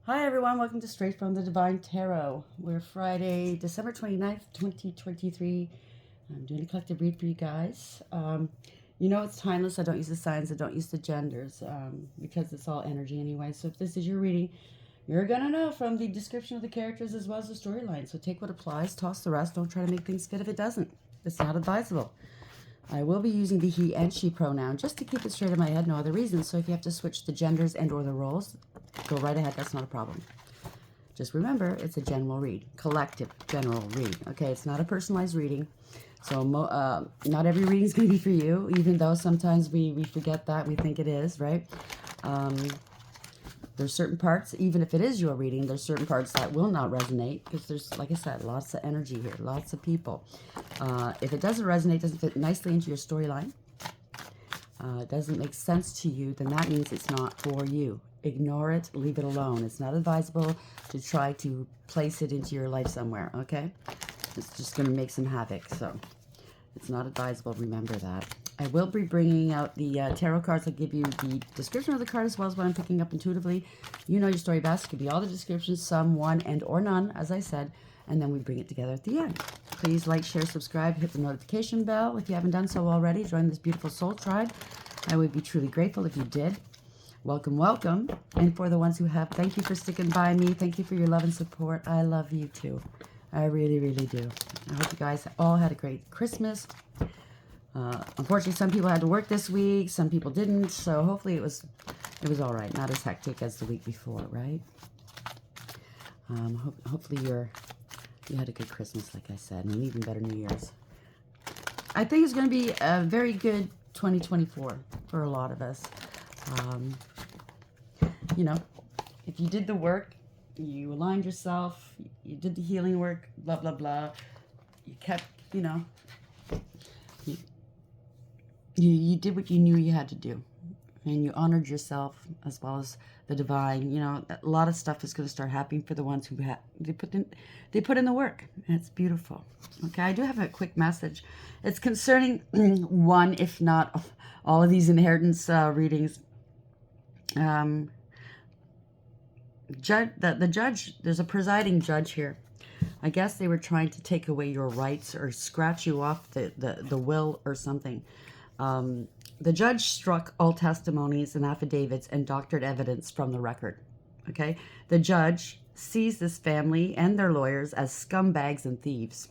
Hi everyone, welcome to Straight from the Divine Tarot. We're Friday, December 29th, 2023. I'm doing a collective read for you guys. You know it's timeless. I don't use the signs, I don't use the genders, because it's all energy anyway. So if this is your reading, you're going to know from the description of the characters as well as the storyline. So take what applies, toss the rest. Don't try to make things fit if it doesn't. It's not advisable. I will be using the he and she pronoun just to keep it straight in my head, no other reason. So if you have to switch the genders and or the roles, go right ahead. That's not a problem. Just remember, it's a general read. Collective general read. Okay, it's not a personalized reading. So not every reading is going to be for you, even though sometimes we forget that. We think it is, right? There's certain parts, even if it is your reading, there's certain parts that will not resonate because there's, like I said, lots of energy here, lots of people. If it doesn't resonate, doesn't fit nicely into your storyline, it doesn't make sense to you, then that means it's not for you. Ignore it, leave it alone. It's not advisable to try to place it into your life somewhere, okay? It's just going to make some havoc, so it's not advisable. Remember that. I will be bringing out the tarot cards. I'll give you the description of the card as well as what I'm picking up intuitively. You know your story best. It could be all the descriptions, some, one, and or none, as I said, and then we bring it together at the end. Please like, share, subscribe, hit the notification bell. If you haven't done so already, join this beautiful soul tribe. I would be truly grateful if you did. Welcome, welcome. And for the ones who have, thank you for sticking by me. Thank you for your love and support. I love you too. I really, really do. I hope you guys all had a great Christmas. Unfortunately, some people had to work this week. Some people didn't. So hopefully it was all right. Not as hectic as the week before, right? Hopefully you had a good Christmas, like I said, and an even better New Year's. I think it's going to be a very good 2024 for a lot of us. You know, if you did the work, you aligned yourself, you did the healing work, blah, blah, blah. You kept, you know, you did what you knew you had to do. And you honored yourself as well as the divine. You know, a lot of stuff is going to start happening for the ones who they put in the work. And it's beautiful. Okay, I do have a quick message. It's concerning one, if not all of these inheritance readings. The judge, there's a presiding judge here. I guess they were trying to take away your rights or scratch you off the will or something. The judge struck all testimonies and affidavits and doctored evidence from the record. Okay? The judge sees this family and their lawyers as scumbags and thieves.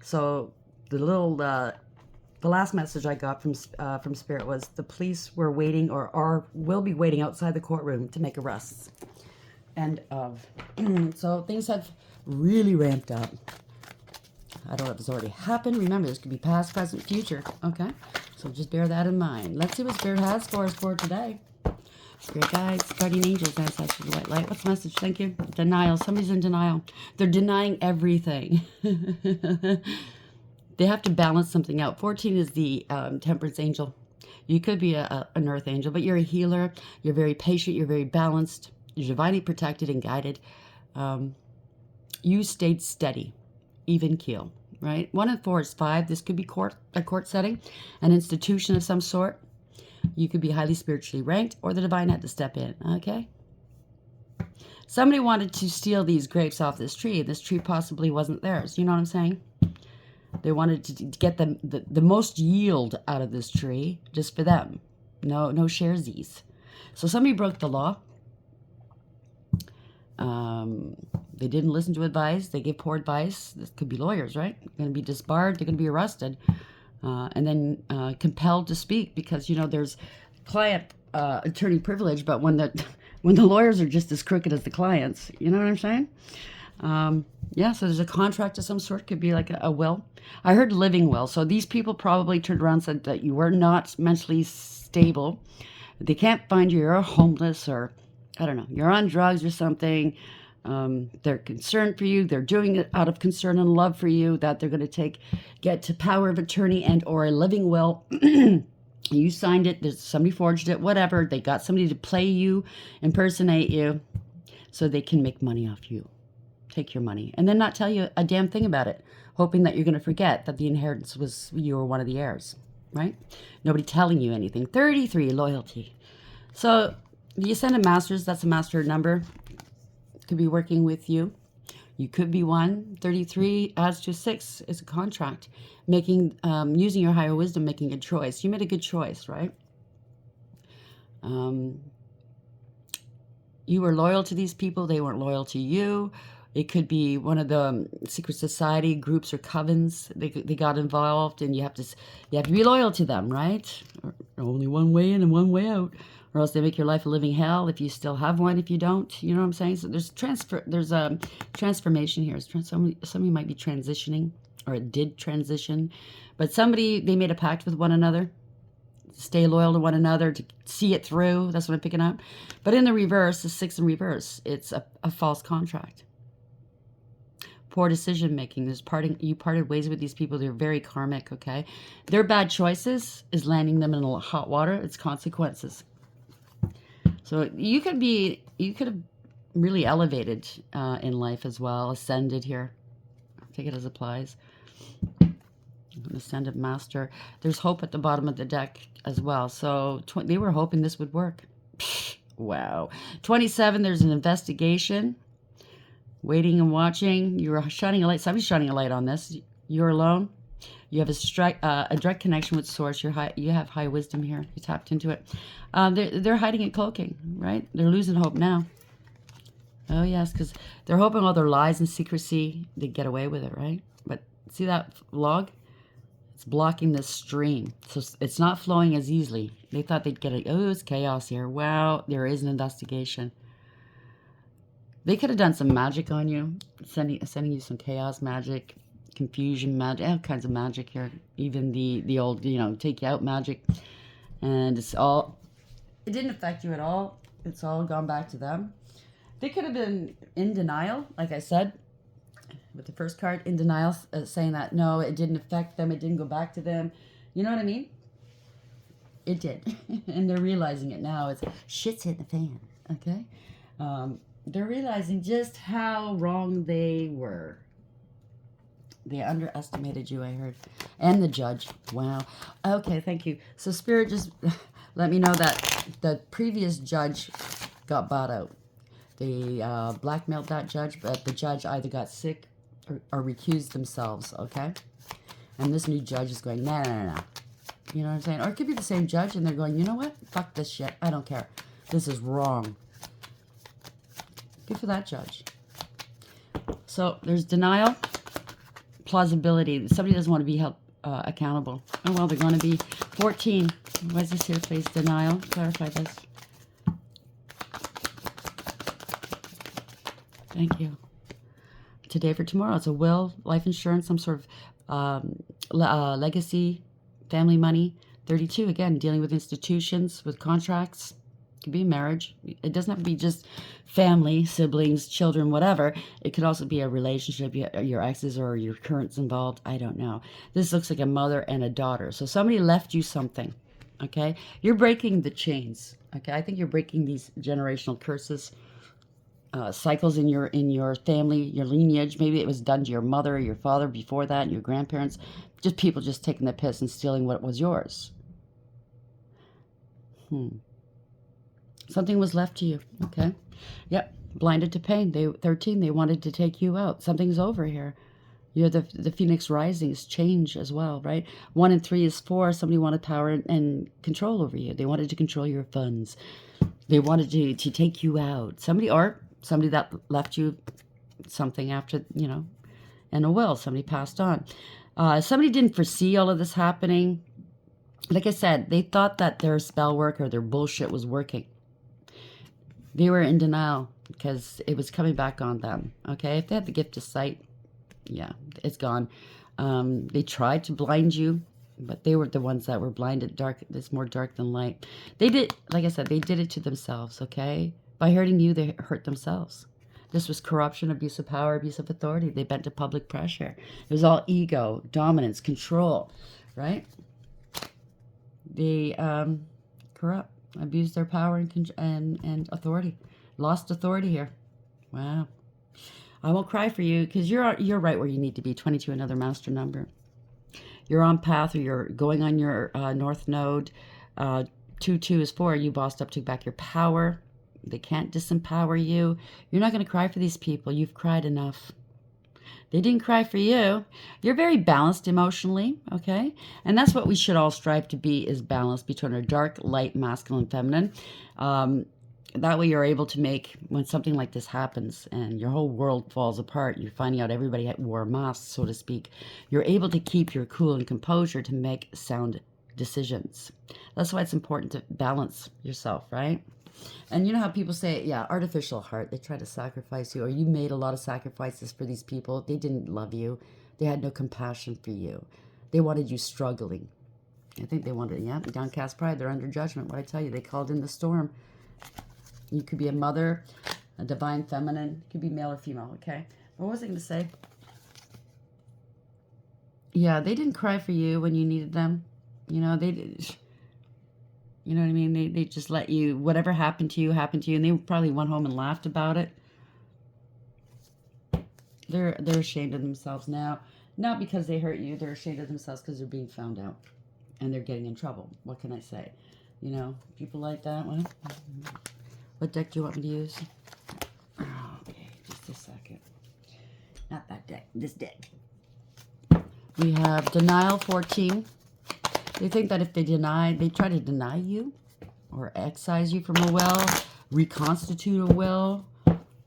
So the last message I got from Spirit was the police were waiting or will be waiting outside the courtroom to make arrests. End of. So things have really ramped up. I don't know if it's already happened. Remember, this could be past, present, future. Okay? So just bear that in mind. Let's see what Spirit has for us for today. Spirit guides, guardian angels, ancestors, white light. What's the message? Thank you. Denial. Somebody's in denial. They're denying everything. They have to balance something out. 14 is the temperance angel. You could be an earth angel, but you're a healer. You're very patient. You're very balanced. You're divinely protected and guided. You stayed steady, even keel, right? 1 and 4 is 5. This could be a court setting, an institution of some sort. You could be highly spiritually ranked, or the divine had to step in, okay? Somebody wanted to steal these grapes off this tree, and this tree possibly wasn't theirs. You know what I'm saying? They wanted to get the most yield out of this tree just for them. No sharesies. So somebody broke the law. They didn't listen to advice. They gave poor advice. This could be lawyers, right? They're going to be disbarred. They're going to be arrested. And then compelled to speak because, you know, there's client attorney privilege, but when the lawyers are just as crooked as the clients, you know what I'm saying? Yeah, so there's a contract of some sort. Could be like a will. I heard living will. So these people probably turned around and said that you were not mentally stable. They can't find you. You're homeless or, I don't know, you're on drugs or something. They're concerned for you. They're doing it out of concern and love for you, that they're going to get to power of attorney and or a living will. You signed it. There's somebody forged it, whatever. They got somebody to play you, impersonate you, so they can make money off you. Take your money and then not tell you a damn thing about it, hoping that you're going to forget that the inheritance was you were one of the heirs, right? Nobody telling you anything. 33, loyalty. So the Ascended Masters, that's a master number. could be working with you. You could be one. 33 adds to 6 is a contract. Making, using your higher wisdom, making a choice. You made a good choice, right? You were loyal to these people. They weren't loyal to you. It could be one of the secret society groups or covens. They got involved, and you have to be loyal to them, right? Or only one way in and one way out, or else they make your life a living hell if you still have one. If you don't, you know what I'm saying? So there's a transformation here. Somebody might be transitioning, or it did transition, but they made a pact with one another. Stay loyal to one another, to see it through. That's what I'm picking up. But in the reverse, the 6 in reverse, it's a false contract. Poor decision making. You parted ways with these people. They're very karmic, okay? Their bad choices is landing them in hot water. It's consequences. So you could have really elevated in life as well, ascended here. Take it as applies. An ascended master. There's hope at the bottom of the deck as well. So they were hoping this would work. Wow. 27, there's an investigation. Waiting and watching. You're shining a light. Somebody's shining a light on this. You're alone. You have a direct connection with Source. You have high wisdom here. You tapped into it. They're hiding and cloaking, right? They're losing hope now. Oh, yes, because they're hoping all their lies and secrecy, they get away with it, right? But see that log? It's blocking the stream. So it's not flowing as easily. They thought they'd get it. Oh, it's chaos here. Wow, there is an investigation. They could have done some magic on you, sending you some chaos magic, confusion magic, all kinds of magic here. Even the old, take you out magic. And it didn't affect you at all. It's all gone back to them. They could have been in denial, like I said, with the first card, in denial, saying that, no, it didn't affect them, it didn't go back to them. You know what I mean? It did. And they're realizing it now. It's shit's hit the fan, okay? They're realizing just how wrong they were. They underestimated you, I heard. And the judge. Wow. Okay, thank you. So Spirit just let me know that the previous judge got bought out. They blackmailed that judge, but the judge either got sick or recused themselves, okay? And this new judge is going, no. You know what I'm saying? Or it could be the same judge, and they're going, you know what? Fuck this shit. I don't care. This is wrong. Good for that judge. So there's denial, plausibility. Somebody doesn't want to be held accountable. Oh, well, they're going to be 14. Why is this here, please? Denial. Clarify this. Thank you. Today for tomorrow. It's a will, life insurance, some sort of legacy, family money. 32, again, dealing with institutions, with contracts. It could be marriage. It doesn't have to be just family, siblings, children, whatever. It could also be a relationship, your exes or your currents involved. I don't know. This looks like a mother and a daughter. So somebody left you something, okay? You're breaking the chains, okay? I think you're breaking these generational curses, cycles in your family, your lineage. Maybe it was done to your mother or your father before that, and your grandparents. Just people just taking the piss and stealing what was yours. Something was left to you, okay? Yep, blinded to pain. 13, they wanted to take you out. Something's over here. You're the Phoenix Rising is change as well, right? 1 and 3 is 4. Somebody wanted power and control over you. They wanted to control your funds. They wanted to take you out. Somebody that left you something after, in a will. Somebody passed on. Somebody didn't foresee all of this happening. Like I said, they thought that their spell work or their bullshit was working. They were in denial because it was coming back on them, okay? If they had the gift of sight, yeah, it's gone. They tried to blind you, but they were the ones that were blinded. Dark, it's more dark than light. They did, like I said, they did it to themselves, okay? By hurting you, they hurt themselves. This was corruption, abuse of power, abuse of authority. They bent to public pressure. It was all ego, dominance, control, right? They corrupt, abused their power and authority. Lost authority here. Wow. I won't cry for you because you're right where you need to be. 22, another master number. You're on path, or you're going on your north node. 2 is 4. You bossed up, took back your power. They can't disempower you. You're not going to cry for these people. You've cried enough. They didn't cry for you. You're very balanced emotionally, okay? And that's what we should all strive to be, is balance between our dark, light, masculine, feminine. That way you're able to make, when something like this happens and your whole world falls apart, you're finding out everybody wore masks, so to speak, you're able to keep your cool and composure to make sound decisions. That's why it's important to balance yourself, right? And you know how people say, yeah, artificial heart, they try to sacrifice you, or you made a lot of sacrifices for these people. They didn't love you. They had no compassion for you. They wanted you struggling. I think they wanted, yeah, downcast pride. They're under judgment. What I tell you, they called in the storm. You could be a mother, a divine feminine. It could be male or female, okay? What was I going to say? Yeah, they didn't cry for you when you needed them. You know, they did. You know what I mean? They just let you, whatever happened to you, and they probably went home and laughed about it. They're ashamed of themselves now. Not because they hurt you. They're ashamed of themselves because they're being found out. And they're getting in trouble. What can I say? You know, people like that. What deck do you want me to use? Oh, okay, just a second. Not that deck. This deck. We have Denial 14. They think that if they try to deny you or excise you from a will, reconstitute a will,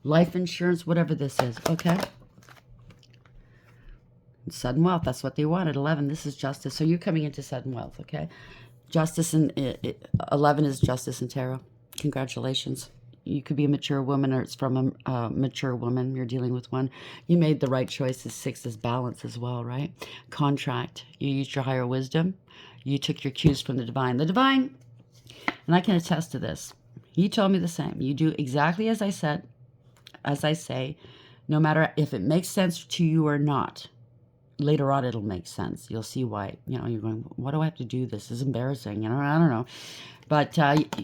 life insurance, whatever this is, okay? Sudden wealth, that's what they wanted. 11, this is justice. So you're coming into sudden wealth, okay? Justice, and 11 is justice in tarot. Congratulations. You could be a mature woman, or it's from a mature woman. You're dealing with one. You made the right choices. 6 is balance as well, right? Contract. You used your higher wisdom. You took your cues from the divine. The divine, and I can attest to this. He told me the same. You do exactly as I said, as I say, no matter if it makes sense to you or not. Later on, it'll make sense. You'll see why. You know, you're going, what do I have to do this? This is embarrassing. You know, I don't know. But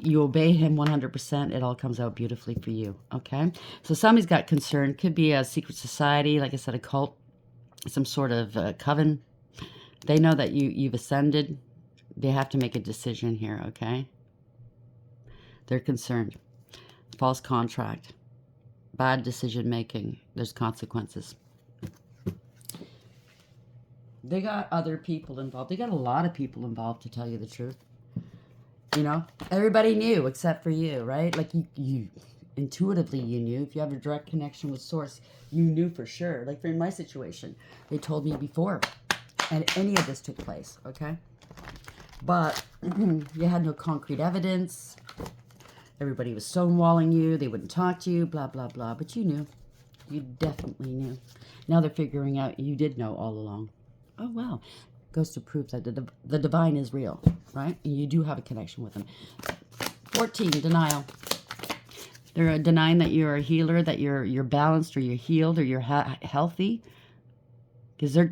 you obey him 100%. It all comes out beautifully for you, okay? So somebody's got concern. Could be a secret society, like I said, a cult, some sort of coven. They know that you've ascended. They have to make a decision here, okay? They're concerned. False contract. Bad decision making. There's consequences. They got other people involved. They got a lot of people involved, to tell you the truth. You know, everybody knew except for you, right? Like you intuitively you knew. If you have a direct connection with Source, you knew for sure. Like for in my situation, they told me before, and any of this took place, okay? But you had no concrete evidence. Everybody was stonewalling you. They wouldn't talk to you, blah, blah, blah. But you knew. You definitely knew. Now they're figuring out you did know all along. Oh, wow. Goes to prove that the divine is real, right? And you do have a connection with them. 14, denial. They're denying that you're a healer, that you're balanced, or you're healed, or you're healthy. Because they're...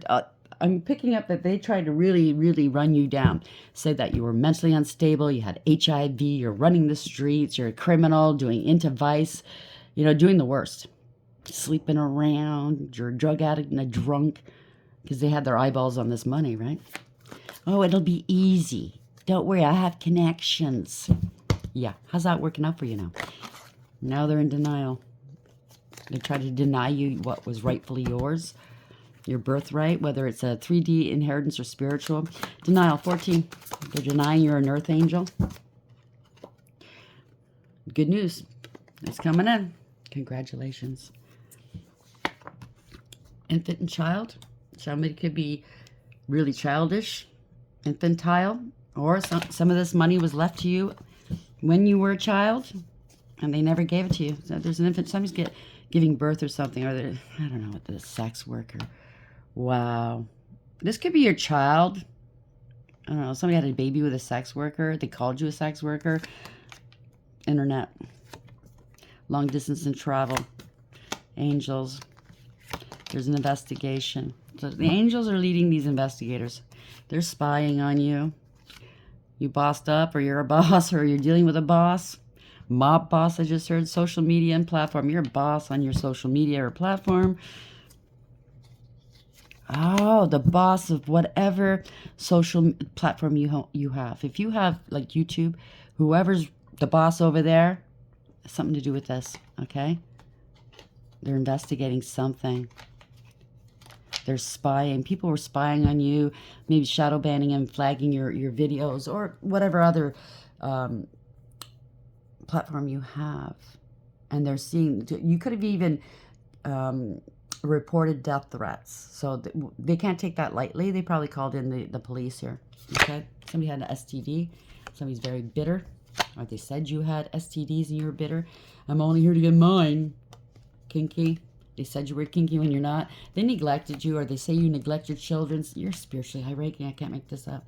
I'm picking up that they tried to really, really run you down. Said that you were mentally unstable, you had HIV, you're running the streets, you're a criminal, doing into vice, you know, doing the worst. Sleeping around, you're a drug addict and a drunk, because they had their eyeballs on this money, right? Oh, it'll be easy. Don't worry, I have connections. Yeah, how's that working out for you now? Now they're in denial. They try to deny you what was rightfully yours. Your birthright, whether it's a 3D inheritance or spiritual. Denial, 14. They're denying you're an earth angel. Good news. It's coming in. Congratulations. Infant and child. Somebody could be really childish, infantile, or some of this money was left to you when you were a child, and they never gave it to you. So there's an infant. Somebody's giving birth or something, or I don't know what the sex worker. Wow. This could be your child. I don't know. Somebody had a baby with a sex worker. They called you a sex worker. Internet. Long distance and travel. Angels. There's an investigation. So the angels are leading these investigators. They're spying on you. You bossed up, or you're a boss, or you're dealing with a boss. Mob boss, I just heard. Social media and platform. You're a boss on your social media or platform. Oh, the boss of whatever social platform you have. If you have, like, YouTube, whoever's the boss over there, something to do with this, okay? They're investigating something. They're spying. People were spying on you, maybe shadow banning and flagging your videos or whatever other platform you have. And they're seeing, you could have even reported death threats. So they can't take that lightly. They probably called in the police here. Okay? Somebody had an STD. Somebody's very bitter. Or they said you had STDs and you were bitter. I'm only here to get mine. Kinky. They said you were kinky when you're not. They neglected you, or they say you neglect your children. You're spiritually high ranking. I can't make this up.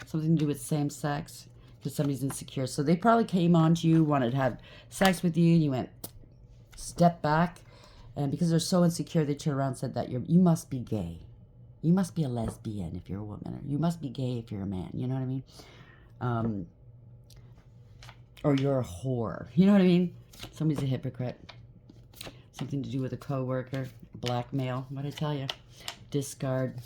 Something to do with same sex. Because somebody's insecure. So they probably came on to you, wanted to have sex with you, and you went, step back. And because they're so insecure, they turned around and said that you must be gay. You must be a lesbian if you're a woman. Or you must be gay if you're a man. You know what I mean? Or you're a whore. You know what I mean? Somebody's a hypocrite. Something to do with a coworker. Blackmail. What did I tell you? Discard.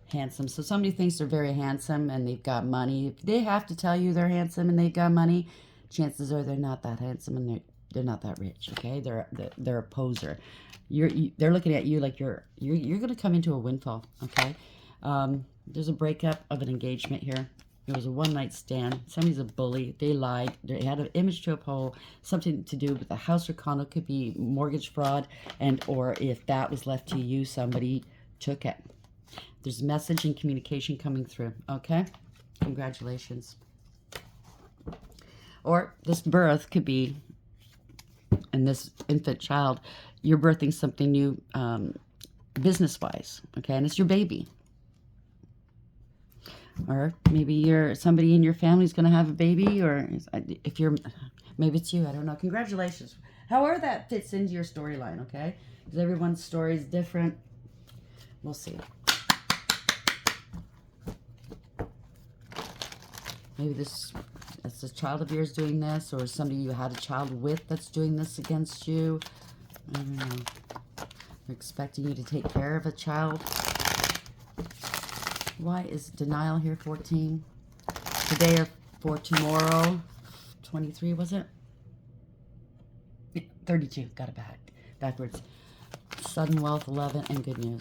Handsome. So somebody thinks they're very handsome and they've got money. If they have to tell you they're handsome and they've got money, chances are they're not that handsome and they're not that rich. Okay, they're a poser. They're looking at you like you're going to come into a windfall. Okay, there's a breakup of an engagement here. It was a one-night stand. Somebody's a bully. They lied. They had an image to uphold. Something to do with the house or condo. Could be mortgage fraud, or if that was left to you, somebody took it. There's message and communication coming through. Okay, congratulations. Or this birth could be, and this infant child, you're birthing something new, business-wise. Okay, and it's your baby. Or maybe somebody in your family is going to have a baby, or if maybe it's you. I don't know. Congratulations. However that fits into your storyline, okay? Because everyone's story is different. We'll see. Maybe it's a child of yours doing this, or somebody you had a child with that's doing this against you. I don't know. They're expecting you to take care of a child. Why is denial here 14? Today or for tomorrow? 23, was it? 32. Got it backwards. Sudden wealth, 11, and good news.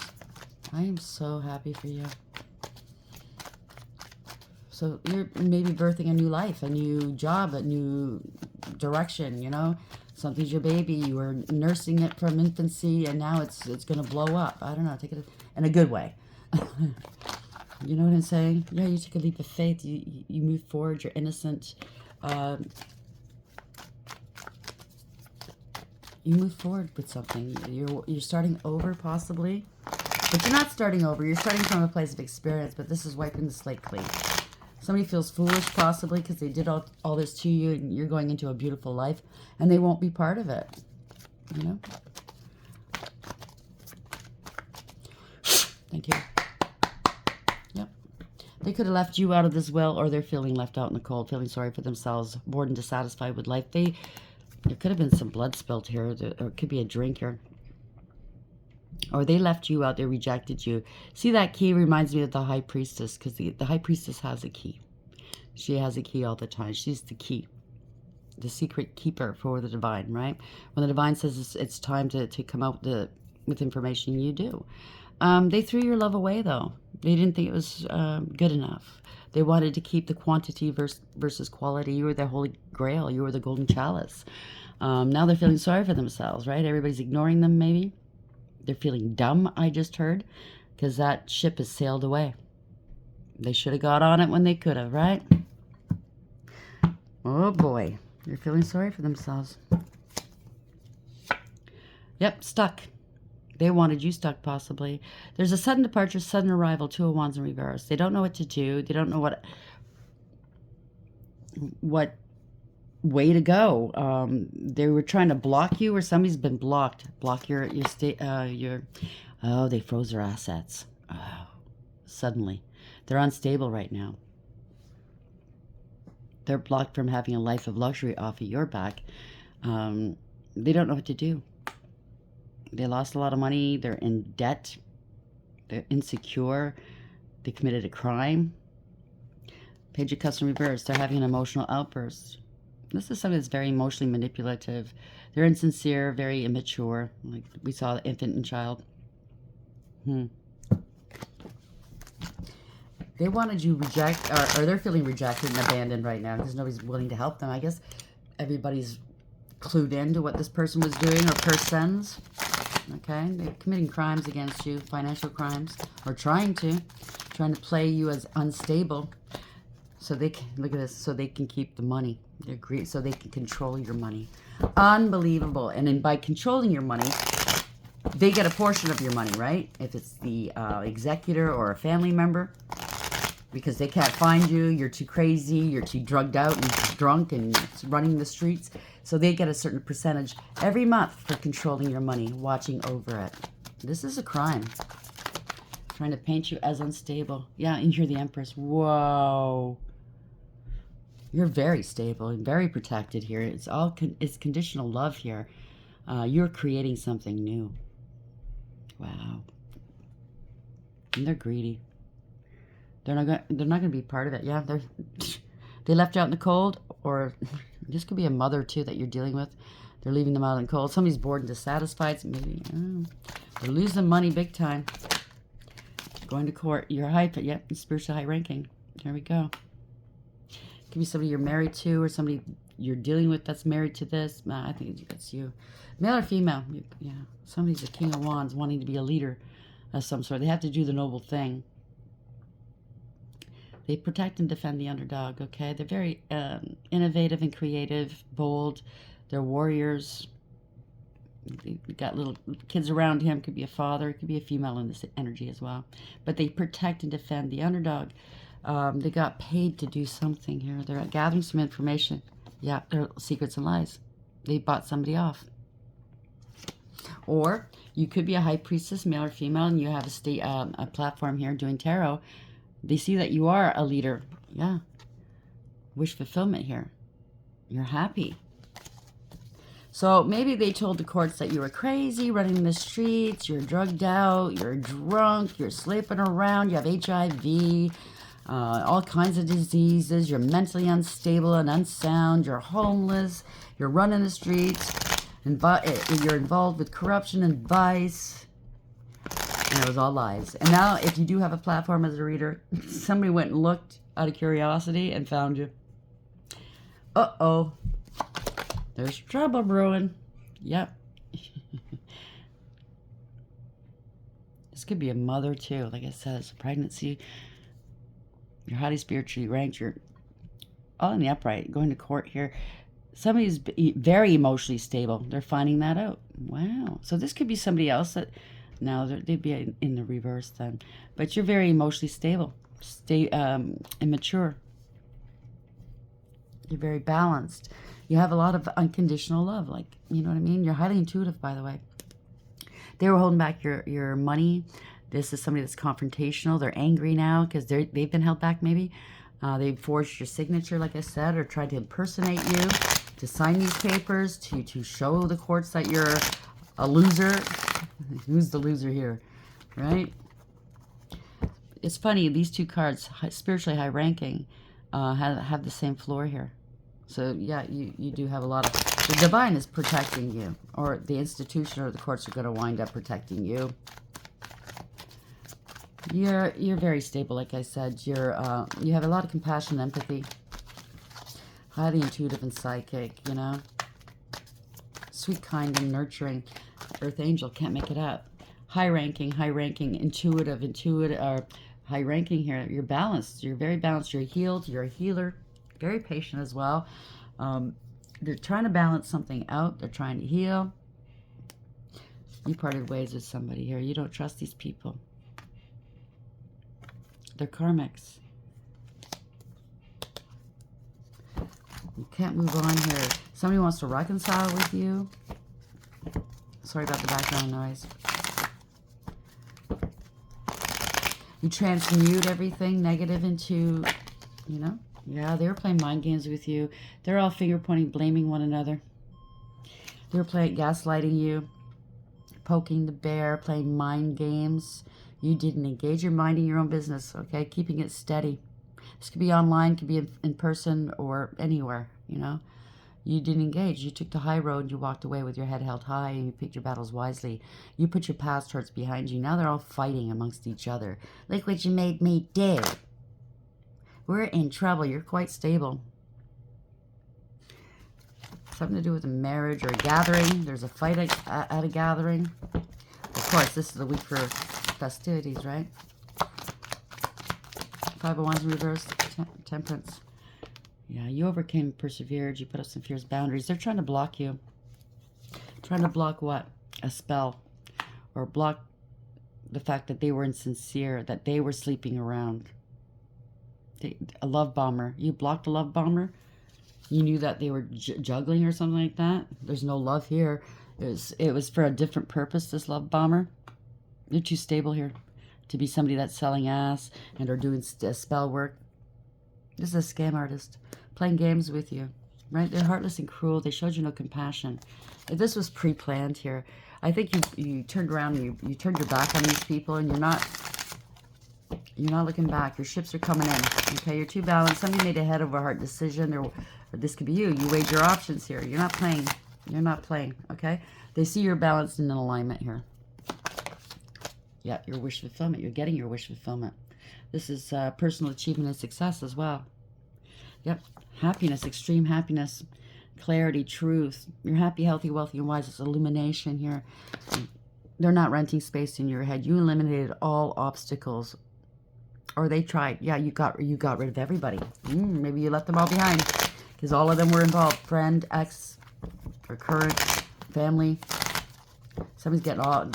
I am so happy for you. So you're maybe birthing a new life, a new job, a new direction, you know? Something's your baby. You were nursing it from infancy, and now it's going to blow up. I don't know. Take it in a good way. You know what I'm saying? Yeah, you took a leap of faith. You move forward. You're innocent. You move forward with something. You're starting over, possibly. But you're not starting over. You're starting from a place of experience, but this is wiping the slate clean. Somebody feels foolish, possibly, because they did all this to you, and you're going into a beautiful life, and they won't be part of it. You know? Thank you. Yep. They could have left you out of this will, or they're feeling left out in the cold, feeling sorry for themselves, bored and dissatisfied with life. There could have been some blood spilled here, or it could be a drink here. Or they left you out, they rejected you. See, that key reminds me of the high priestess, because the high priestess has a key. She has a key all the time. She's the key, the secret keeper for the divine, right? When the divine says it's time to come out with information, you do. They threw your love away, though. They didn't think it was good enough. They wanted to keep the quantity versus quality. You were the holy grail. You were the golden chalice. Now they're feeling sorry for themselves, right? Everybody's ignoring them, maybe. They're feeling dumb, I just heard, because that ship has sailed away. They should have got on it when they could have, right? Oh, boy. They're feeling sorry for themselves. Yep, stuck. They wanted you stuck, possibly. There's a sudden departure, sudden arrival, 2 of Wands in reverse. They don't know what to do. They don't know what way to go. They were trying to block you, or somebody's been blocked. Block your oh, they froze their assets. Oh, suddenly. They're unstable right now. They're blocked from having a life of luxury off of your back. They don't know what to do. They lost a lot of money. They're in debt. They're insecure. They committed a crime. Page of Cups in reverse. They're having an emotional outburst. This is somebody that's very emotionally manipulative. They're insincere, very immature. Like we saw the infant and child. They wanted you reject, or they're feeling rejected and abandoned right now because nobody's willing to help them. I guess everybody's clued into what this person was doing or persons. Okay, they're committing crimes against you, financial crimes, or trying to play you as unstable, so they can, look at this, so they can keep the money. They're greedy, so they can control your money. Unbelievable. And then by controlling your money, they get a portion of your money, right? If it's the executor or a family member, because they can't find you, you're too crazy, you're too drugged out and drunk and running the streets. So they get a certain percentage every month for controlling your money, watching over it. This is a crime. Trying to paint you as unstable. Yeah, and you're the Empress. Whoa. You're very stable and very protected here. It's all it's conditional love here. You're creating something new. Wow. And they're greedy. They're not going to be part of it. Yeah, they left you out in the cold, or this could be a mother too that you're dealing with. They're leaving them out in the cold. Somebody's bored and dissatisfied. So maybe they're losing money big time. Going to court. You're high, but yep, spiritually high ranking. There we go. Could be somebody you're married to, or somebody you're dealing with that's married to this. I think that's you. Male or female. Yeah, somebody's a King of Wands wanting to be a leader of some sort. They have to do the noble thing. They protect and defend the underdog, okay? They're very innovative and creative, bold. They're warriors. You've got little kids around him. Could be a father. Could be a female in this energy as well. But they protect and defend the underdog. They got paid to do something here. They're gathering some information. Yeah, they're secrets and lies. They bought somebody off. Or you could be a high priestess, male or female, and you have a platform here doing tarot. They see that you are a leader. Yeah. Wish fulfillment here. You're happy. So maybe they told the courts that you were crazy, running the streets, you're drugged out, you're drunk, you're sleeping around, you have HIV, all kinds of diseases, you're mentally unstable and unsound, you're homeless, you're running the streets, you're involved with corruption and vice. And it was all lies. And now, if you do have a platform as a reader, somebody went and looked out of curiosity and found you. Uh-oh. There's trouble brewing. Yep. This could be a mother, too. Like I said, it's a pregnancy. You're highly spiritually ranked. You're all in the upright. Going to court here. Somebody's very emotionally stable. They're finding that out. Wow. So this could be somebody else that... Now, they'd be in the reverse then. But you're very emotionally stable. Immature. You're very balanced. You have a lot of unconditional love. Like, you know what I mean? You're highly intuitive, by the way. They were holding back your money. This is somebody that's confrontational. They're angry now because they've been held back maybe. They forged your signature, like I said, or tried to impersonate you to sign these papers, to show the courts that you're a loser. Who's the loser here, right? It's funny, these two cards, spiritually high ranking, have the same floor here. So, yeah, you do have a lot of... The divine is protecting you, or the institution or the courts are going to wind up protecting you. You're very stable, like I said. You have a lot of compassion and empathy. Highly intuitive and psychic, you know. Sweet, kind, and nurturing. Earth angel, can't make it up. High ranking, intuitive, or high ranking here. You're balanced. You're very balanced. You're healed. You're a healer. Very patient as well. They're trying to balance something out. They're trying to heal. You parted ways with somebody here. You don't trust these people. They're karmics. You can't move on here. Somebody wants to reconcile with you. Sorry about the background noise. You transmute everything negative into, you know. Yeah, they were playing mind games with you. They're all finger pointing, blaming one another. They were playing, gaslighting you, poking the bear, playing mind games. You didn't engage your mind in your own business, okay? Keeping it steady. This could be online, could be in person, or anywhere, you know. You didn't engage. You took the high road. You walked away with your head held high, and you picked your battles wisely. You put your past hurts behind you. Now they're all fighting amongst each other. Look what you made me do. We're in trouble. You're quite stable. Something to do with a marriage or a gathering. There's a fight at a gathering. Of course, this is the week for festivities, right? Five of Wands in reverse. Temperance. Yeah, you overcame, persevered. You put up some fierce boundaries. They're trying to block you. Trying to block what? A spell. Or block the fact that they were insincere, that they were sleeping around. A love bomber. You blocked a love bomber? You knew that they were juggling or something like that? There's no love here. It was for a different purpose, this love bomber. You're too stable here to be somebody that's selling ass and are doing spell work. This is a scam artist playing games with you, right? They're heartless and cruel. They showed you no compassion. If this was pre-planned here, I think you turned around and you turned your back on these people, and you're not looking back. Your ships are coming in. Okay, you're too balanced. Somebody made a head over heart decision, or this could be you. You weighed your options here. You're not playing. You're not playing. Okay, they see you're balanced and in alignment here. Yeah, your wish fulfillment. You're getting your wish fulfillment. This is personal achievement and success as well. Yep, happiness, extreme happiness, clarity, truth. You're happy, healthy, wealthy, and wise. It's illumination here. They're not renting space in your head. You eliminated all obstacles. Or they tried. Yeah, you got rid of everybody. Maybe you left them all behind. Because all of them were involved. Friend, ex, or current, family. Somebody's getting all...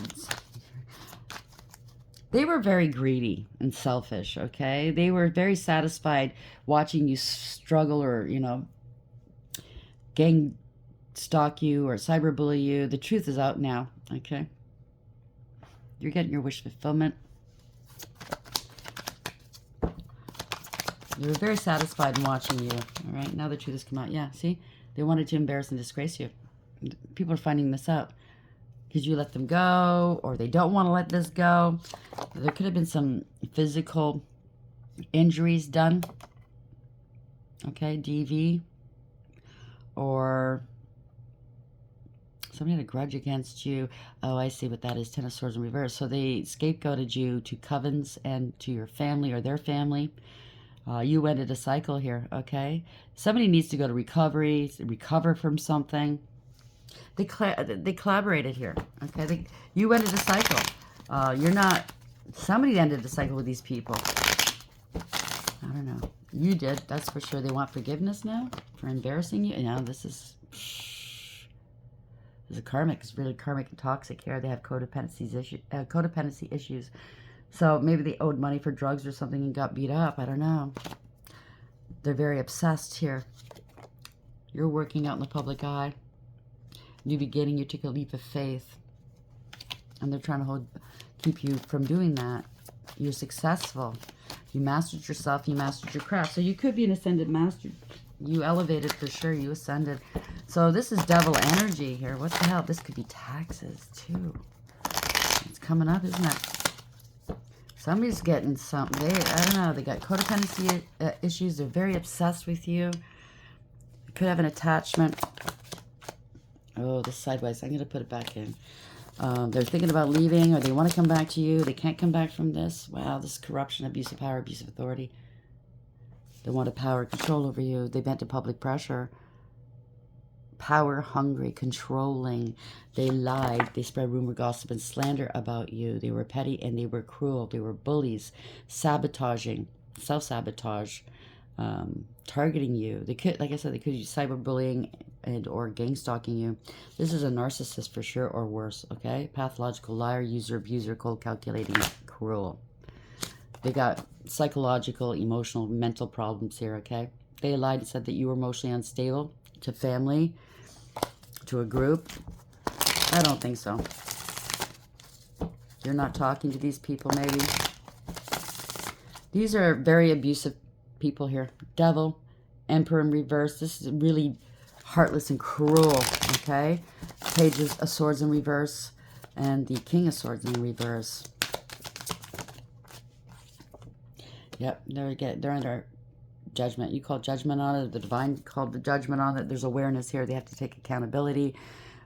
They were very greedy and selfish, okay? They were very satisfied watching you struggle or, gang stalk you or cyberbully you. The truth is out now, okay? You're getting your wish fulfillment. They were very satisfied in watching you, all right? Now the truth has come out. Yeah, see? They wanted to embarrass and disgrace you. People are finding this out because you let them go, or they don't want to let this go. There could have been some physical injuries done, okay? DV, or somebody had a grudge against you. Oh, I see what that is. Ten of Swords in reverse. So they scapegoated you to covens and to your family or their family. You ended a cycle here, okay? Somebody needs to go to recovery, recover from something. They collaborated here, okay? You ended a cycle. You're not... Somebody ended a cycle with these people. I don't know. You did, that's for sure. They want forgiveness now for embarrassing you. This is a karmic. It's really karmic and toxic here. They have codependency issues. So maybe they owed money for drugs or something and got beat up. I don't know. They're very obsessed here. You're working out in the public eye. New beginning. You took a leap of faith. And they're trying to keep you from doing that. You're successful. You mastered yourself. You mastered your craft. So you could be an ascended master. You elevated for sure. You ascended. So this is devil energy here. What the hell? This could be taxes too. It's coming up, isn't it? Somebody's getting something. I don't know. They got codependency issues. They're very obsessed with you. They could have an attachment. Oh, this sideways. I'm going to put it back in. They're thinking about leaving, or they want to come back to you. They can't come back from this. Wow, this is corruption, abuse of power, abuse of authority. They want a power control over you. They bent to public pressure. Power hungry, controlling. They lied. They spread rumor, gossip, and slander about you. They were petty and they were cruel. They were bullies, sabotaging, self-sabotage, targeting you. They could, like I said, they could use cyberbullying and or gang stalking you. This is a narcissist for sure, or worse, okay? Pathological liar, user, abuser, cold calculating, cruel. They got psychological, emotional, mental problems here, okay? They lied and said that you were emotionally unstable to family, to a group. I don't think so. You're not talking to these people, maybe. These are very abusive people here. Devil, Emperor in reverse. This is really heartless and cruel, okay? Pages of Swords in reverse and the King of Swords in reverse. Yep, they're judgment. You call judgment on it. The divine called the judgment on it. There's awareness here. They have to take accountability.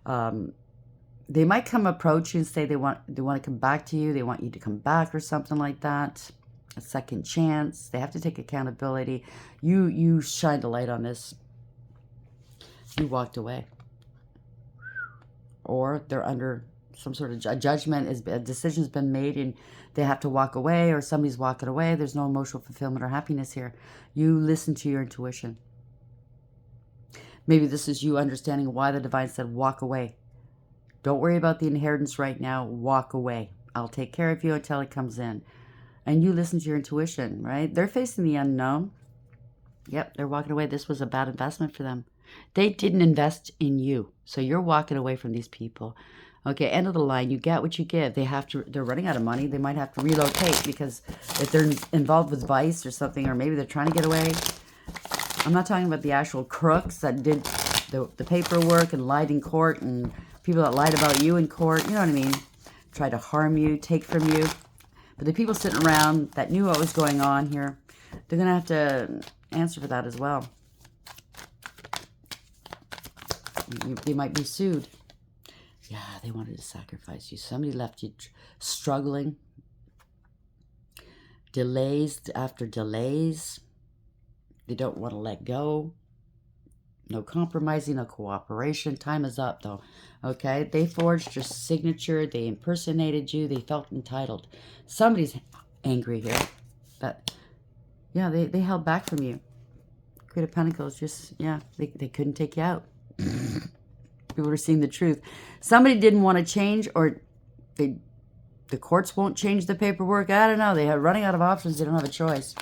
They might come approach you and say they want to come back to you. They want you to come back or something like that. A second chance. They have to take accountability. You shined a light on this. You walked away. Or they're under some sort of judgment. A decision's been made and they have to walk away, or somebody's walking away. There's no emotional fulfillment or happiness here. You listen to your intuition. Maybe this is you understanding why the divine said walk away. Don't worry about the inheritance right now. Walk away. I'll take care of you until it comes in. And you listen to your intuition, right? They're facing the unknown. Yep, they're walking away. This was a bad investment for them. They didn't invest in you. So you're walking away from these people. Okay, end of the line. You get what you give. They're running out of money. They might have to relocate because if they're involved with vice or something, or maybe they're trying to get away. I'm not talking about the actual crooks that did the paperwork and lied in court, and people that lied about you in court. You know what I mean? Try to harm you, take from you. But the people sitting around that knew what was going on here, they're going to have to answer for that as well. They might be sued. Yeah, they wanted to sacrifice you. Somebody left you struggling. Delays after delays. They don't want to let go. No compromising, no cooperation. Time is up, though. Okay? They forged your signature. They impersonated you. They felt entitled. Somebody's angry here. But, yeah, they held back from you. Queen of Pentacles, just, yeah, they couldn't take you out. People are seeing the truth. Somebody didn't want to change, or the courts won't change the paperwork. I don't know. They are running out of options. They don't have a choice.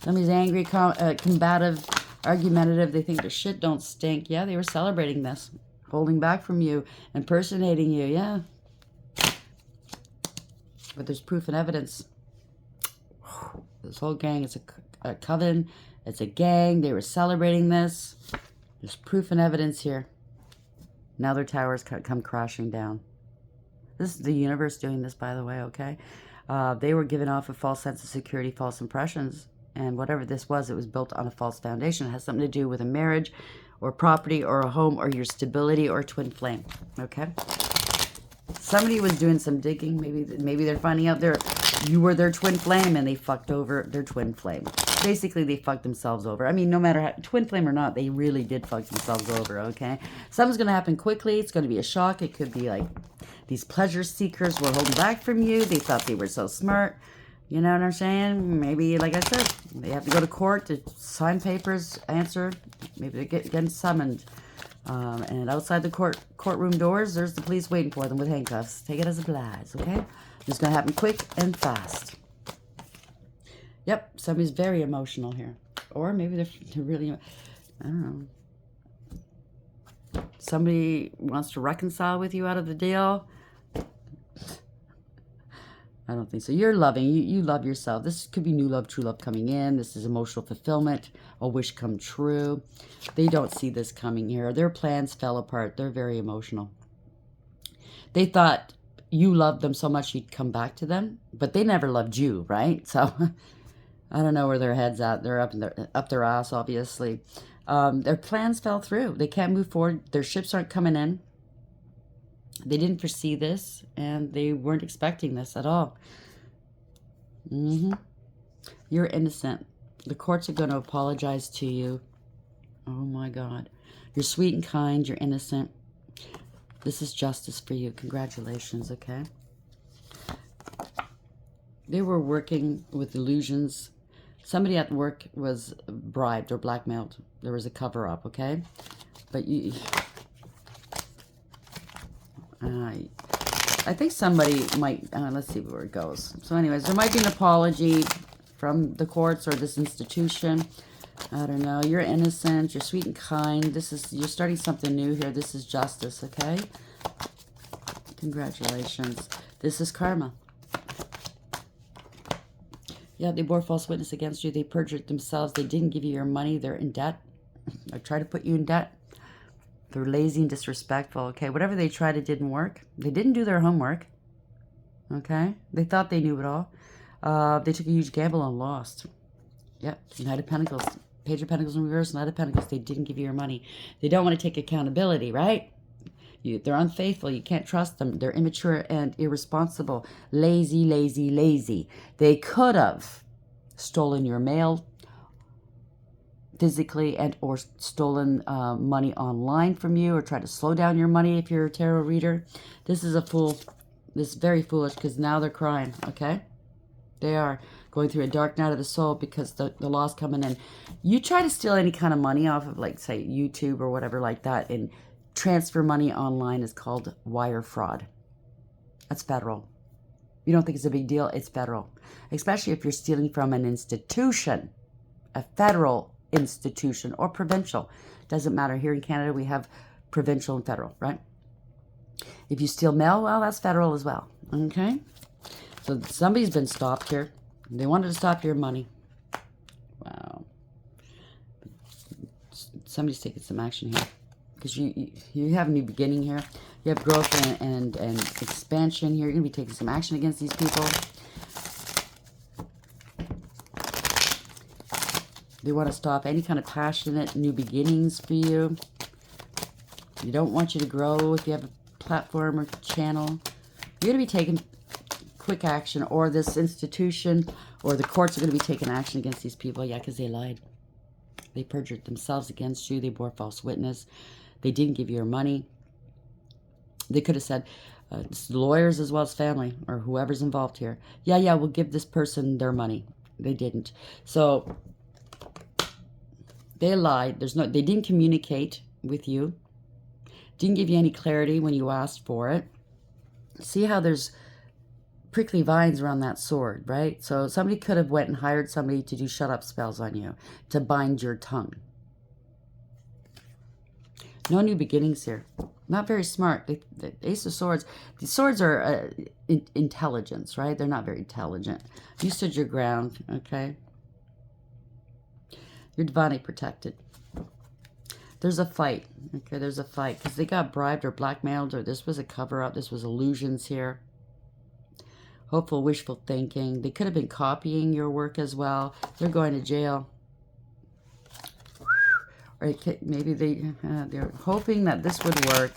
Somebody's angry, combative, argumentative. They think their shit don't stink. Yeah, they were celebrating this. Holding back from you. Impersonating you. Yeah. But there's proof and evidence. This whole gang is a coven. It's a gang. They were celebrating this. There's proof and evidence here. Now their towers come crashing down. This is the universe doing this, by the way, okay? They were giving off a false sense of security, false impressions. And whatever this was, it was built on a false foundation. It has something to do with a marriage or property or a home or your stability or twin flame, okay? Somebody was doing some digging. Maybe they're finding out you were their twin flame and they fucked over their twin flame. Basically, they fucked themselves over. I mean, no matter how, twin flame or not, they really did fuck themselves over, okay? Something's going to happen quickly. It's going to be a shock. It could be like these pleasure seekers were holding back from you. They thought they were so smart. You know what I'm saying? Maybe, like I said, they have to go to court to sign papers, answer. Maybe they're getting summoned. And outside the courtroom doors, there's the police waiting for them with handcuffs. Take it as it lies, okay? It's going to happen quick and fast. Yep, somebody's very emotional here. Or maybe they're really, I don't know. Somebody wants to reconcile with you out of the deal. I don't think so. You're loving. You love yourself. This could be new love, true love coming in. This is emotional fulfillment, a wish come true. They don't see this coming here. Their plans fell apart. They're very emotional. They thought you loved them so much you'd come back to them, but they never loved you, right? So I don't know where their head's at. They're up their ass, obviously. Their plans fell through. They can't move forward. Their ships aren't coming in. They didn't foresee this, and they weren't expecting this at all. You're innocent. The courts are going to apologize to you. Oh, my God. You're sweet and kind. You're innocent. This is justice for you. Congratulations, okay? They were working with illusions. Somebody at work was bribed or blackmailed. There was a cover-up, okay? But you... I think somebody might... let's see where it goes. So anyways, there might be an apology from the courts or this institution. I don't know. You're innocent. You're sweet and kind. You're starting something new here. This is justice, okay? Congratulations. This is karma. Yeah, they bore false witness against you. They perjured themselves. They didn't give you your money. They're in debt. Or try to put you in debt. They're lazy and disrespectful, okay? Whatever they tried, it didn't work. They didn't do their homework, okay? They thought they knew it all. They took a huge gamble and lost. Yep, Knight of Pentacles. Page of Pentacles in reverse, Knight of Pentacles. They didn't give you your money. They don't want to take accountability, right? They're unfaithful. You can't trust them. They're immature and irresponsible. Lazy, lazy, lazy. They could have stolen your mail physically and or stolen money online from you, or tried to slow down your money if you're a tarot reader. This is a fool. This is very foolish, because now they're crying, okay? They are going through a dark night of the soul because the law's coming in. You try to steal any kind of money off of, like, say, YouTube or whatever like that, and transfer money online is called wire fraud. That's federal. You don't think it's a big deal? It's federal. Especially if you're stealing from an institution, a federal institution or provincial. Doesn't matter. Here in Canada, we have provincial and federal, right? If you steal mail, well, that's federal as well. Okay? So somebody's been stopped here. They wanted to stop your money. Wow. Somebody's taking some action here. Because you have a new beginning here. You have growth and expansion here. You're going to be taking some action against these people. They want to stop any kind of passionate new beginnings for you. They don't want you to grow if you have a platform or channel. You're going to be taking quick action, or this institution or the courts are going to be taking action against these people. Yeah, because they lied. They perjured themselves against you. They bore false witness. They didn't give you your money. They could have said, lawyers as well as family or whoever's involved here, yeah, we'll give this person their money. They didn't. So they lied. They didn't communicate with you. Didn't give you any clarity when you asked for it. See how there's prickly vines around that sword, right? So somebody could have went and hired somebody to do shut up spells on you, to bind your tongue. No new beginnings here. Not very smart. The Ace of Swords. The swords are intelligence, right? They're not very intelligent. You stood your ground, okay? You're divinely protected. There's a fight, okay? There's a fight because they got bribed or blackmailed, or this was a cover-up. This was illusions here. Hopeful, wishful thinking. They could have been copying your work as well. They're going to jail. Or maybe they're hoping that this would work.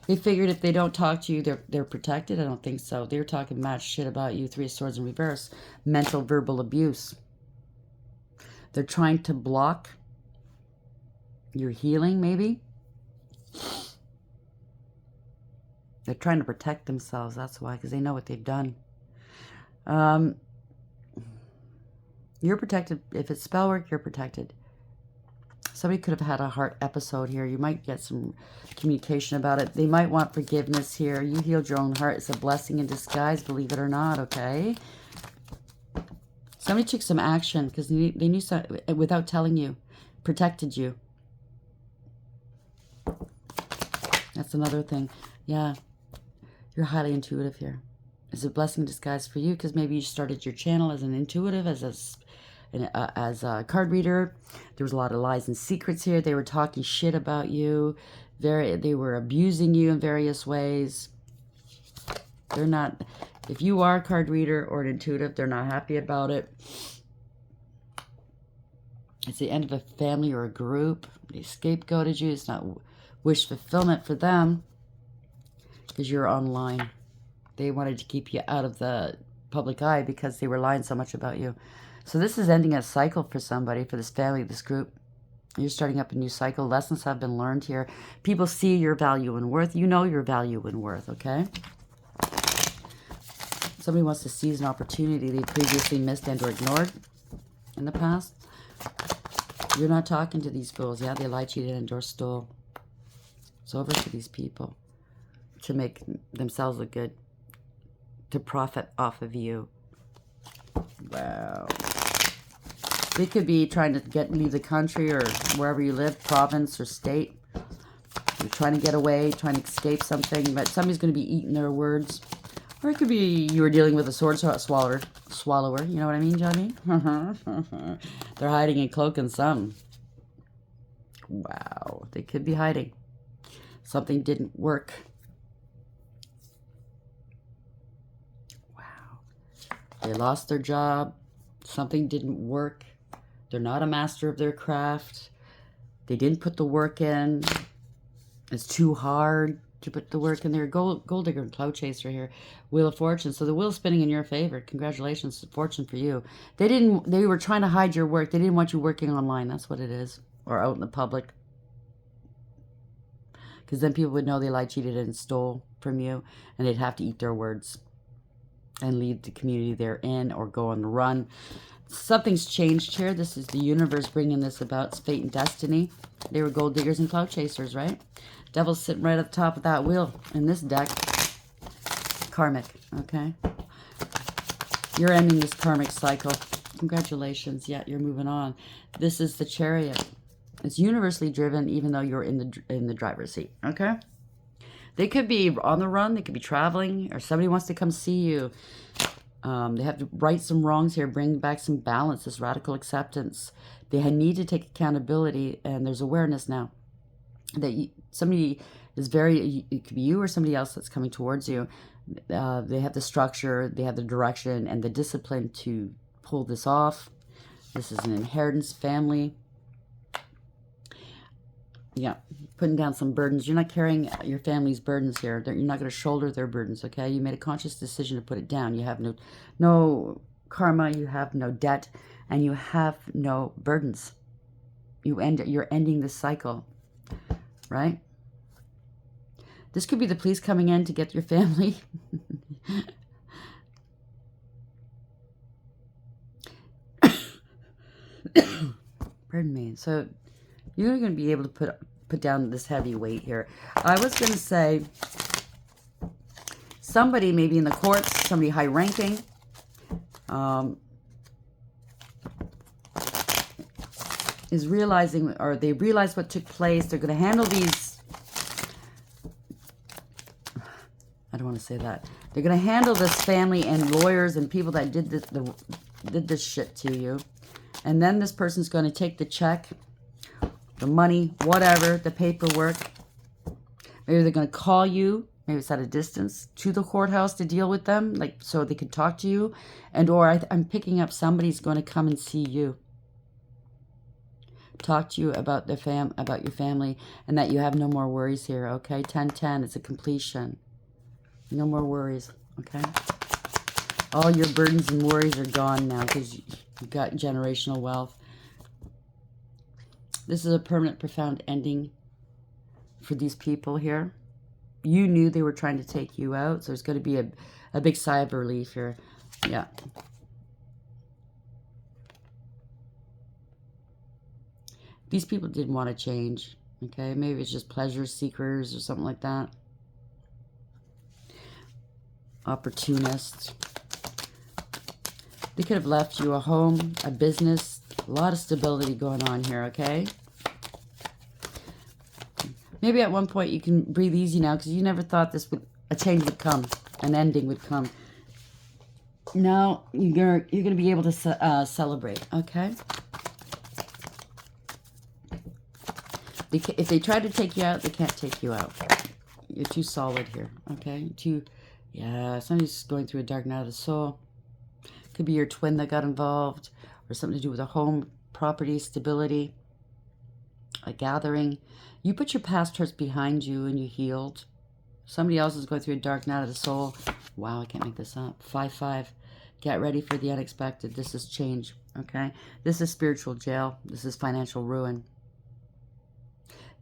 They figured if they don't talk to you, they're protected. I don't think so. They're talking mad shit about you. Three of Swords in reverse. Mental, verbal abuse. They're trying to block your healing, maybe. They're trying to protect themselves. That's why, because they know what they've done. You're protected. If it's spell work, you're protected. Somebody could have had a heart episode here. You might get some communication about it. They might want forgiveness here. You healed your own heart. It's a blessing in disguise, believe it or not, okay? Somebody took some action because they knew something without telling you. Protected you. That's another thing. Yeah. You're highly intuitive here. It's a blessing in disguise for you because maybe you started your channel as an intuitive, as a card reader. There was a lot of lies and secrets here. They were talking shit about you. They were abusing you in various ways. They're not, if you are a card reader or an intuitive, they're not happy about it. It's the end of a family or a group. They scapegoated you. It's not wish fulfillment for them because you're online. They wanted to keep you out of the public eye because they were lying so much about you. So this is ending a cycle for somebody, for this family, this group. You're starting up a new cycle. Lessons have been learned here. People see your value and worth. You know your value and worth, okay? Somebody wants to seize an opportunity they previously missed and or ignored in the past. You're not talking to these fools. Yeah, they lied, cheated, and or stole. It's over for these people to make themselves look good, to profit off of you. Wow. They could be trying to leave the country or wherever you live, province or state. You're trying to get away, trying to escape something, but somebody's going to be eating their words. Or it could be you were dealing with a sword swallower. You know what I mean, Johnny? They're hiding and cloaking some. Wow. They could be hiding. Something didn't work. They lost their job. Something didn't work. They're not a master of their craft. They didn't put the work in. It's too hard to put the work in there. Gold digger and cloud chaser here. Wheel of Fortune. So the wheel's spinning in your favor. Congratulations, fortune for you. They were trying to hide your work. They didn't want you working online. That's what it is. Or out in the public. Because then people would know they lied, cheated, and stole from you. And they'd have to eat their words. And leave the community they're in. Or go on the run. Something's changed here. This is the universe bringing this about. It's fate and destiny. They were gold diggers and cloud chasers, right? Devil's sitting right at the top of that wheel in this deck. Karmic, okay? You're ending this karmic cycle. Congratulations. Yeah, you're moving on. This is the Chariot. It's universally driven even though you're in the driver's seat, okay? They could be on the run. They could be traveling. Or somebody wants to come see you. They have to right some wrongs here. Bring back some balance. This radical acceptance. They need to take accountability. And there's awareness now. That somebody is it could be you or somebody else that's coming towards you. They have the structure, they have the direction, and the discipline to pull this off. This is an inheritance, family. Yeah, putting down some burdens. You're not carrying your family's burdens here. You're not going to shoulder their burdens, okay? You made a conscious decision to put it down. You have no karma, you have no debt, and you have no burdens. You're ending this cycle. Right? This could be the police coming in to get your family. Pardon me. So you're going to be able to put down this heavy weight here. I was going to say somebody maybe in the courts, somebody high ranking, is realizing, or they realize what took place. They're going to handle these. I don't want to say that. They're going to handle this family and lawyers and people that did this shit to you. And then this person's going to take the check, the money, whatever, the paperwork. Maybe they're going to call you. Maybe it's at a distance to the courthouse to deal with them, like so they can talk to you. And or I'm picking up somebody's going to come and see you. Talk to you about about your family, and that you have no more worries here, okay? 10-10, it's a completion. No more worries, okay? All your burdens and worries are gone now because you've got generational wealth. This is a permanent, profound ending for these people here. You knew they were trying to take you out, so there's going to be a big sigh of relief here. Yeah. These people didn't want to change, okay? Maybe it's just pleasure seekers or something like that. Opportunists. They could have left you a home, a business, a lot of stability going on here, okay? Maybe at one point you can breathe easy now because you never thought a change would come, an ending would come. Now you're going to be able to celebrate, okay? If they try to take you out, they can't take you out. You're too solid here, okay? Yeah, somebody's going through a dark night of the soul. Could be your twin that got involved, or something to do with a home, property, stability, a gathering. You put your past hurts behind you and you healed. Somebody else is going through a dark night of the soul. Wow, I can't make this up. 5-5. Get ready for the unexpected. This is change, okay? This is spiritual jail. This is financial ruin.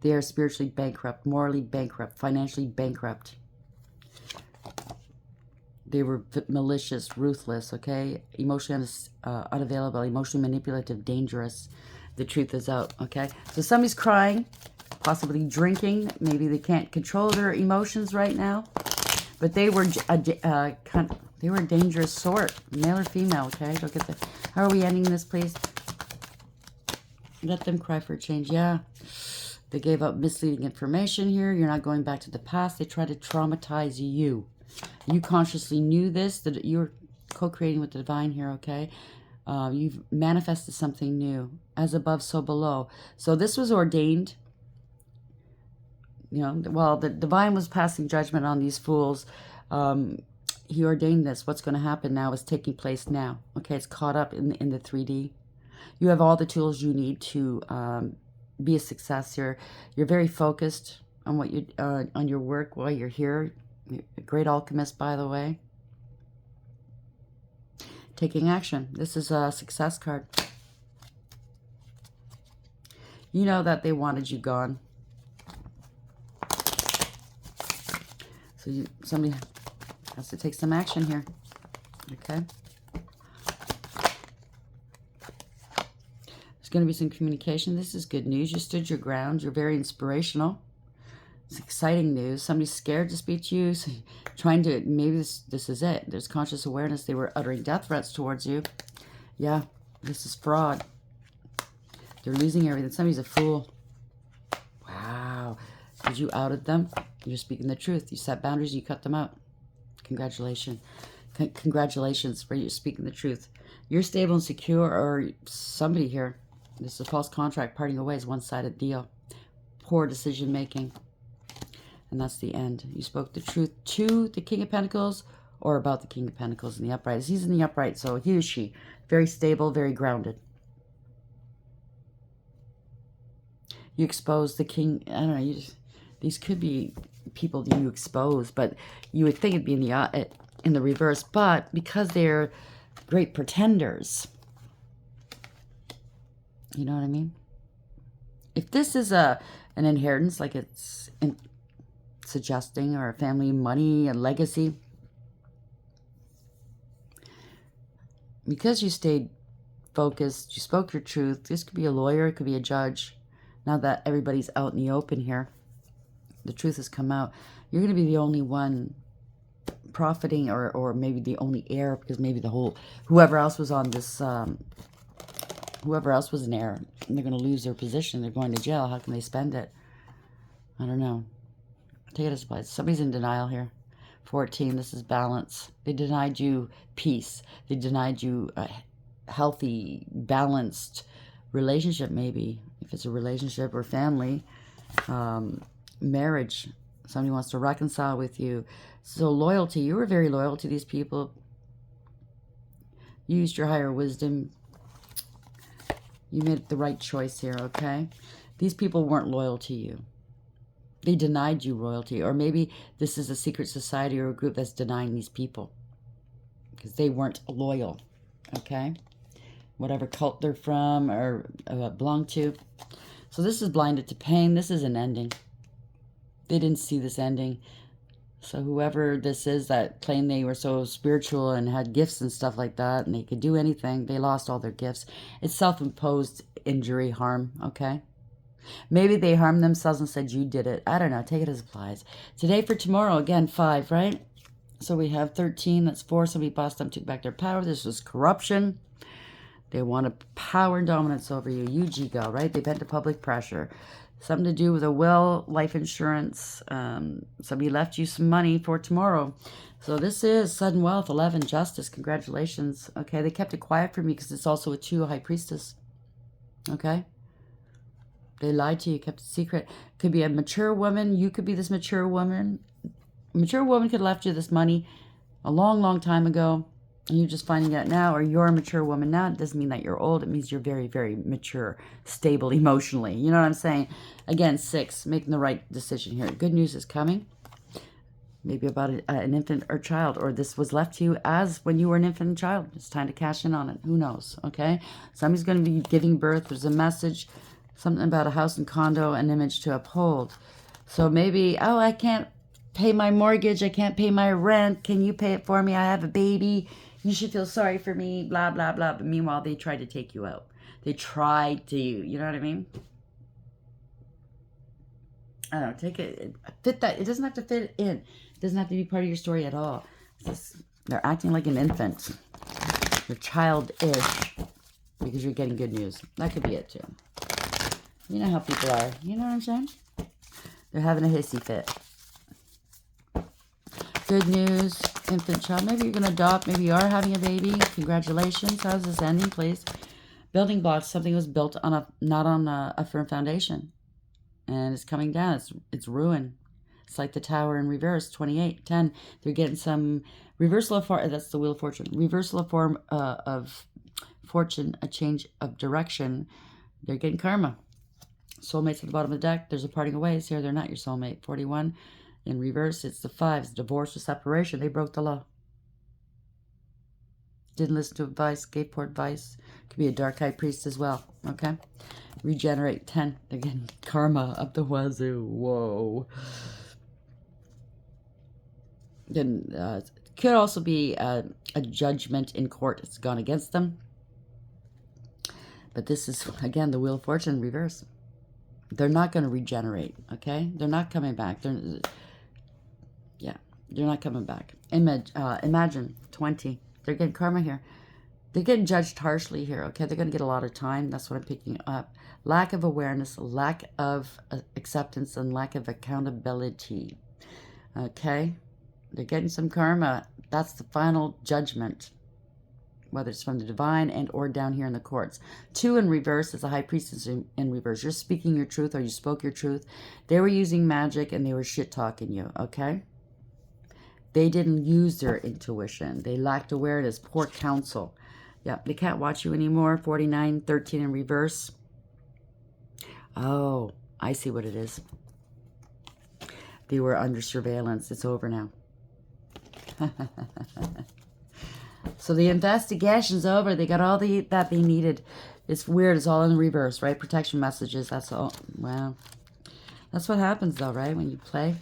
They are spiritually bankrupt, morally bankrupt, financially bankrupt. They were malicious, ruthless, okay? Emotionally unavailable, emotionally manipulative, dangerous. The truth is out, okay? So somebody's crying, possibly drinking. Maybe they can't control their emotions right now. But they were a dangerous sort, male or female, okay? Don't get the. How are we ending this, please? Let them cry for a change, yeah. They gave up misleading information here. You're not going back to the past. They try to traumatize you. You consciously knew this, that you're co-creating with the divine here, okay? You've manifested something new. As above, so below. So this was ordained. You know, while the divine was passing judgment on these fools, He ordained this. What's going to happen now is taking place now. Okay, it's caught up in the 3D. You have all the tools you need to be a success here. You're very focused on what you on your work while you're here. You're a great alchemist, by the way. Taking action. This is a success card. You know that they wanted you gone. So somebody has to take some action here. Okay. There's going to be some communication. This is good news. You stood your ground. You're very inspirational. It's exciting news. Somebody's scared to speak to you. So trying to, maybe this is it. There's conscious awareness. They were uttering death threats towards you. Yeah, this is fraud. They're losing everything. Somebody's a fool. Wow. Did you outed them? You're speaking the truth. You set boundaries. You cut them out. Congratulations. Congratulations for you speaking the truth. You're stable and secure, or somebody here. This is a false contract. Parting away is one-sided deal. Poor decision making. And that's the end. You spoke the truth to the King of Pentacles or about the King of Pentacles in the upright. He's in the upright, so he or she. Very stable, very grounded. You expose the king. I don't know. These could be people you expose, but you would think it'd be in the reverse. But because they're great pretenders, you know what I mean? If this is an inheritance, like it's suggesting, or a family money, a legacy, because you stayed focused, you spoke your truth. This could be a lawyer, it could be a judge. Now that everybody's out in the open here, the truth has come out. You're going to be the only one profiting, or maybe the only heir, because maybe whoever else was on this, whoever else was an heir, and they're going to lose their position. They're going to jail. How can they spend it? I don't know. Take it as applies. Somebody's in denial here. 14, this is balance. They denied you peace. They denied you a healthy, balanced relationship, maybe. If it's a relationship or family, marriage. Somebody wants to reconcile with you. So loyalty. You were very loyal to these people. You used your higher wisdom. You made the right choice here, okay? These people weren't loyal to you. They denied you royalty. Or maybe this is a secret society or a group that's denying these people because they weren't loyal, okay? Whatever cult they're from or belong to. So this is blinded to pain. This is an ending. They didn't see this ending. So whoever this is that claimed they were so spiritual and had gifts and stuff like that, and they could do anything, they lost all their gifts. It's self-imposed injury, harm, okay? Maybe they harmed themselves and said you did it. I don't know. Take it as applies. Today for tomorrow, again, 5, right? So we have 13. That's 4. Somebody bossed them, took back their power. This was corruption. They wanted power and dominance over you. Ego, right? They bent to public pressure. Something to do with a will, life insurance. Somebody left you some money for tomorrow. So this is sudden wealth, 11, justice. Congratulations. Okay, they kept it quiet for me because it's also a 2, high priestess. Okay? They lied to you, kept it secret. Could be a mature woman. You could be this mature woman. A mature woman could have left you this money a long, long time ago. And you're just finding out now, or you're a mature woman now. It doesn't mean that you're old. It means you're very, very mature, stable emotionally. You know what I'm saying? Again, 6, making the right decision here. Good news is coming. Maybe about an infant or child, or this was left to you as when you were an infant and child. It's time to cash in on it. Who knows? Okay? Somebody's going to be giving birth. There's a message, something about a house and condo, an image to uphold. So maybe, oh, I can't pay my mortgage. I can't pay my rent. Can you pay it for me? I have a baby. You should feel sorry for me, blah, blah, blah. But meanwhile, they tried to take you out. They tried to, you know what I mean? I don't know, take it, fit that. It doesn't have to fit in. It doesn't have to be part of your story at all. They're acting like an infant. You're childish because you're getting good news. That could be it too. You know how people are. You know what I'm saying? They're having a hissy fit. Good news, infant child. Maybe you're going to adopt. Maybe you are having a baby. Congratulations. How's this ending, please? Building blocks. Something was built on not on a firm foundation. And it's coming down. It's ruin. It's like the Tower in reverse, 28, 10. They're getting some reversal of fortune. That's the Wheel of Fortune. Reversal of form of fortune, a change of direction. They're getting karma. Soulmates at the bottom of the deck. There's a parting of ways here. They're not your soulmate. 41 in reverse. It's the 5s. Divorce or separation. They broke the law. Didn't listen to advice. Gave poor advice. Could be a dark high priest as well. Okay. Regenerate. 10. Again, karma up the wazoo. Whoa. Then could also be a judgment in court. It's gone against them. But this is, again, the Wheel of Fortune in reverse. They're not going to regenerate, okay? They're not coming back. They're not coming back. Imagine, 20. They're getting karma here. They're getting judged harshly here, okay? They're going to get a lot of time. That's what I'm picking up. Lack of awareness, lack of acceptance, and lack of accountability, okay? They're getting some karma. That's the final judgment, whether it's from the divine and or down here in the courts. 2 in reverse is a high priestess in reverse. You're speaking your truth, or you spoke your truth. They were using magic and they were shit-talking you, okay? They didn't use their intuition. They lacked awareness, poor counsel. Yeah, they can't watch you anymore. 49, 13 in reverse. Oh, I see what it is. They were under surveillance. It's over now. So the investigation's over. They got all that they needed. It's weird. It's all in reverse, right? Protection messages. That's all. Wow. That's what happens, though, right? When you play.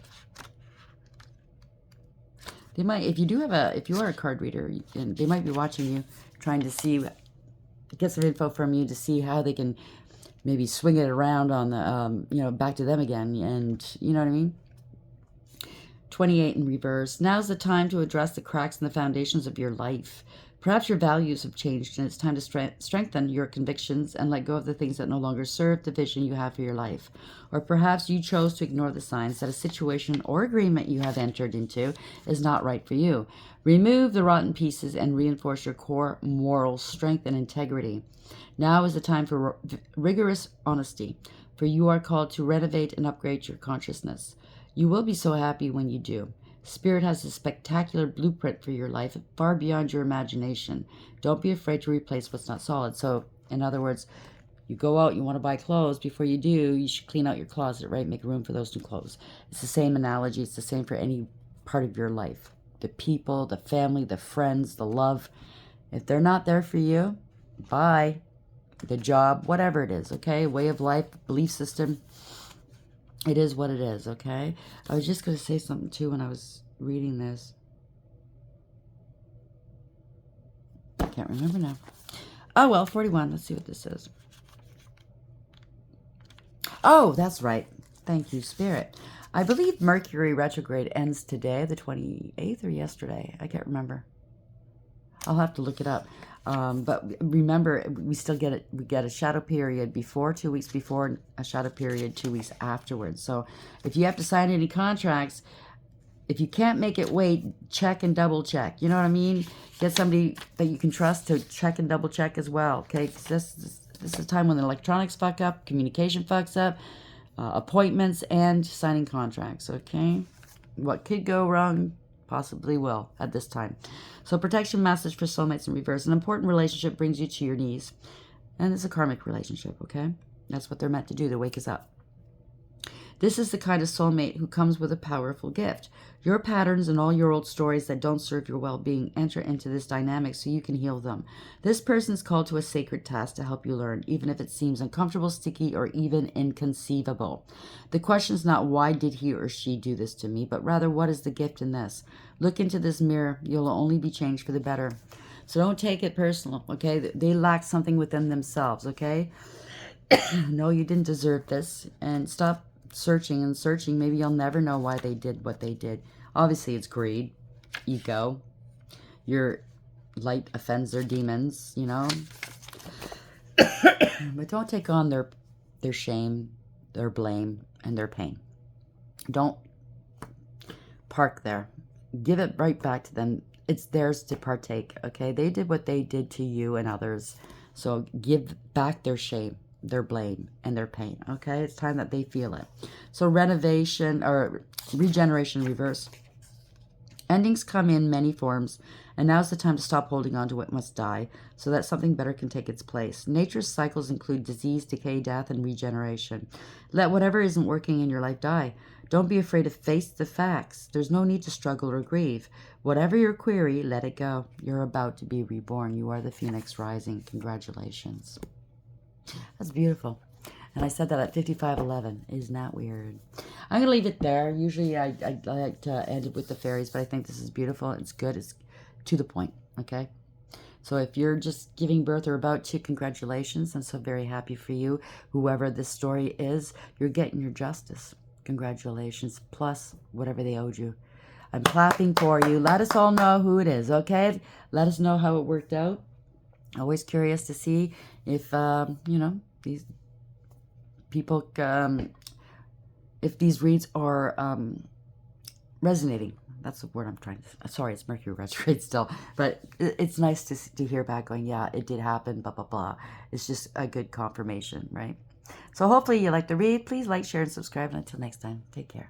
They might, if you are a card reader, and they might be watching you, trying to see, get some info from you to see how they can maybe swing it around on the, back to them again. And you know what I mean? 28 in reverse. Now's the time to address the cracks in the foundations of your life. Perhaps your values have changed and it's time to strengthen your convictions and let go of the things that no longer serve the vision you have for your life. Or perhaps you chose to ignore the signs that a situation or agreement you have entered into is not right for you. Remove the rotten pieces and reinforce your core moral strength and integrity. Now is the time for rigorous honesty, for you are called to renovate and upgrade your consciousness. You will be so happy when you do. Spirit has a spectacular blueprint for your life, far beyond your imagination. Don't be afraid to replace what's not solid. So, in other words, you go out, you want to buy clothes. Before you do, you should clean out your closet, right? Make room for those new clothes. It's the same analogy. It's the same for any part of your life. The people, the family, the friends, the love. If they're not there for you, bye. The job, whatever it is, okay? Way of life, belief system. It is what it is, okay? I was just going to say something, too, when I was reading this. I can't remember now. Oh, well, 41. Let's see what this is. Oh, that's right. Thank you, Spirit. I believe Mercury retrograde ends today, the 28th, or yesterday. I can't remember. I'll have to look it up. But remember, we still get it. We get a shadow period before, 2 weeks before, and a shadow period 2 weeks afterwards. So if you have to sign any contracts, if you can't make it wait, check and double check. You know what I mean? Get somebody that you can trust to check and double check as well. Okay, this is a time when the electronics fuck up, communication fucks up, appointments, and signing contracts. Okay, what could go wrong possibly will at this time. So protection message for soulmates in reverse. An important relationship brings you to your knees. And it's a karmic relationship, okay? That's what they're meant to do. They wake us up. This is the kind of soulmate who comes with a powerful gift. Your patterns and all your old stories that don't serve your well-being enter into this dynamic so you can heal them. This person is called to a sacred task to help you learn, even if it seems uncomfortable, sticky, or even inconceivable. The question is not why did he or she do this to me, but rather what is the gift in this? Look into this mirror. You'll only be changed for the better. So don't take it personal, okay? They lack something within themselves, okay? No, you didn't deserve this. And stop searching and searching. Maybe you'll never know why they did what they did. Obviously, it's greed, ego. Your light offends their demons, you know? But don't take on their shame, their blame, and their pain. Don't park there. Give it right back to them. It's theirs to partake, okay? They did what they did to you and others. So give back their shame. their blame and their pain. Okay, it's time that they feel it. So renovation or regeneration reverse. Endings come in many forms, and now's the time to stop holding on to what must die so that something better can take its place. Nature's cycles include disease, decay, death, and regeneration. Let whatever isn't working in your life die. Don't be afraid to face the facts. There's no need to struggle or grieve. Whatever your query, let it go. You're about to be reborn. You are the Phoenix rising. Congratulations. That's beautiful. And I said that at 55:11. Isn't that weird? I'm going to leave it there. Usually I like to end it with the fairies, but I think this is beautiful. It's good. It's to the point, okay? So if you're just giving birth or about to, congratulations. I'm so very happy for you. Whoever this story is, you're getting your justice. Congratulations. Plus whatever they owed you. I'm clapping for you. Let us all know who it is, okay? Let us know how it worked out. Always curious to see if, these people, if these reads are resonating. That's the word I'm trying to... Sorry, it's Mercury retrograde still. But it's nice to hear back going, yeah, it did happen, blah, blah, blah. It's just a good confirmation, right? So hopefully you like the read. Please like, share, and subscribe. And until next time, take care.